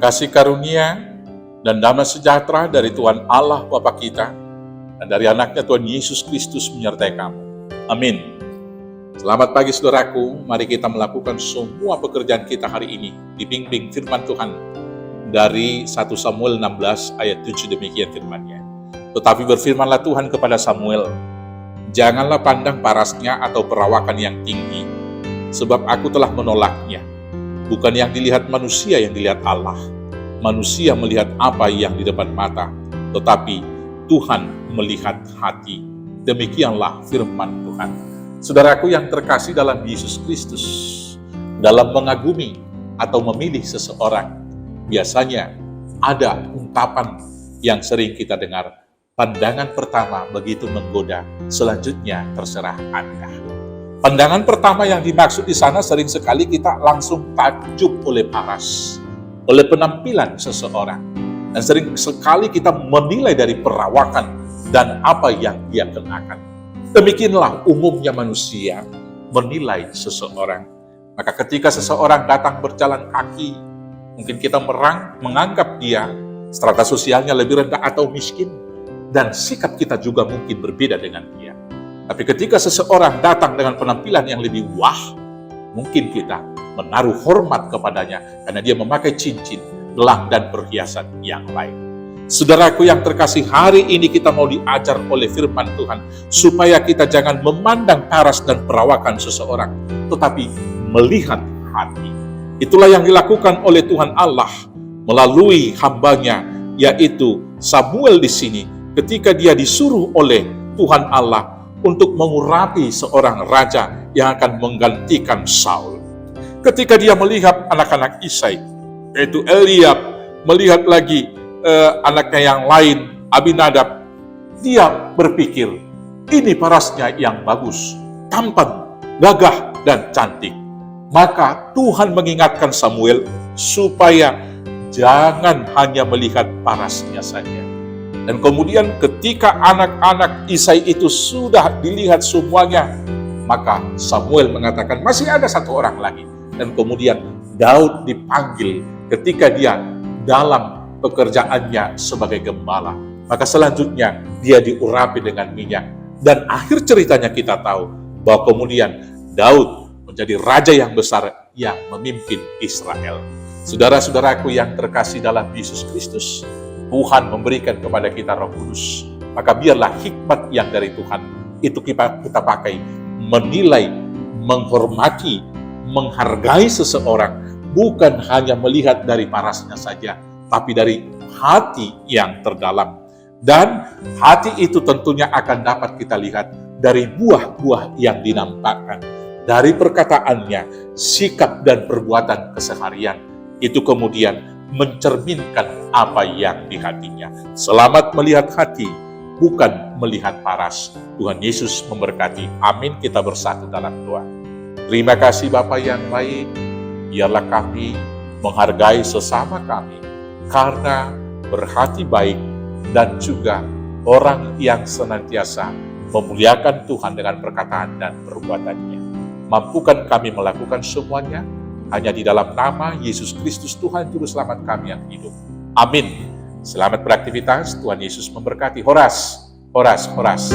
kasih karunia dan damai sejahtera dari Tuhan Allah Bapa kita dan dari anaknya Tuhan Yesus Kristus menyertai kamu. Amin. Selamat pagi saudaraku, mari kita melakukan semua pekerjaan kita hari ini dibimbing firman Tuhan dari 1 Samuel 16 ayat 7 demikian firman-Nya. Tetapi berfirmanlah Tuhan kepada Samuel, janganlah pandang parasnya atau perawakan yang tinggi, sebab aku telah menolaknya. Bukan yang dilihat manusia yang dilihat Allah. Manusia melihat apa yang di depan mata, tetapi Tuhan melihat hati. Demikianlah firman Tuhan. Saudaraku yang terkasih dalam Yesus Kristus, dalam mengagumi atau memilih seseorang, biasanya ada ungkapan yang sering kita dengar. Pandangan pertama begitu menggoda, selanjutnya terserah Anda. Pandangan pertama yang dimaksud di sana sering sekali kita langsung takjub oleh paras, oleh penampilan seseorang. Dan sering sekali kita menilai dari perawakan dan apa yang dia kenakan. Demikianlah umumnya manusia menilai seseorang. Maka ketika seseorang datang berjalan kaki, mungkin kita menganggap dia strata sosialnya lebih rendah atau miskin. Dan sikap kita juga mungkin berbeda dengan dia. Tapi ketika seseorang datang dengan penampilan yang lebih wah, mungkin kita menaruh hormat kepadanya karena dia memakai cincin, gelang, dan perhiasan yang lain. Saudaraku yang terkasih, hari ini kita mau diajar oleh firman Tuhan supaya kita jangan memandang paras dan perawakan seseorang, tetapi melihat hati. Itulah yang dilakukan oleh Tuhan Allah melalui hambanya, yaitu Samuel di sini, ketika dia disuruh oleh Tuhan Allah untuk mengurapi seorang raja yang akan menggantikan Saul. Ketika dia melihat anak-anak Isai, yaitu Eliab, melihat lagi anaknya yang lain, Abinadab, dia berpikir, ini parasnya yang bagus, tampan, gagah, dan cantik. Maka Tuhan mengingatkan Samuel supaya jangan hanya melihat parasnya saja. Dan kemudian ketika anak-anak Isai itu sudah dilihat semuanya, maka Samuel mengatakan masih ada satu orang lagi. Dan kemudian Daud dipanggil ketika dia dalam pekerjaannya sebagai gembala. Maka selanjutnya dia diurapi dengan minyak. Dan akhir ceritanya kita tahu bahwa kemudian Daud menjadi raja yang besar yang memimpin Israel. Saudara-saudaraku yang terkasih dalam Yesus Kristus, Tuhan memberikan kepada kita Roh Kudus. Maka biarlah hikmat yang dari Tuhan itu kita pakai menilai, menghormati, menghargai seseorang, bukan hanya melihat dari parasnya saja, tapi dari hati yang terdalam. Dan hati itu tentunya akan dapat kita lihat dari buah-buah yang dinampakkan, dari perkataannya, sikap dan perbuatan keseharian. Itu kemudian mencerminkan apa yang di hatinya. Selamat melihat hati, bukan melihat paras. Tuhan Yesus memberkati. Amin. Kita bersatu dalam doa. Terima kasih Bapa yang baik. Biarlah kami menghargai sesama kami karena berhati baik dan juga orang yang senantiasa memuliakan Tuhan dengan perkataan dan perbuatannya. Mampukan kami melakukan semuanya hanya di dalam nama Yesus Kristus Tuhan Juru Selamat kami yang hidup. Amin. Selamat beraktivitas. Tuhan Yesus memberkati. Horas, horas, horas.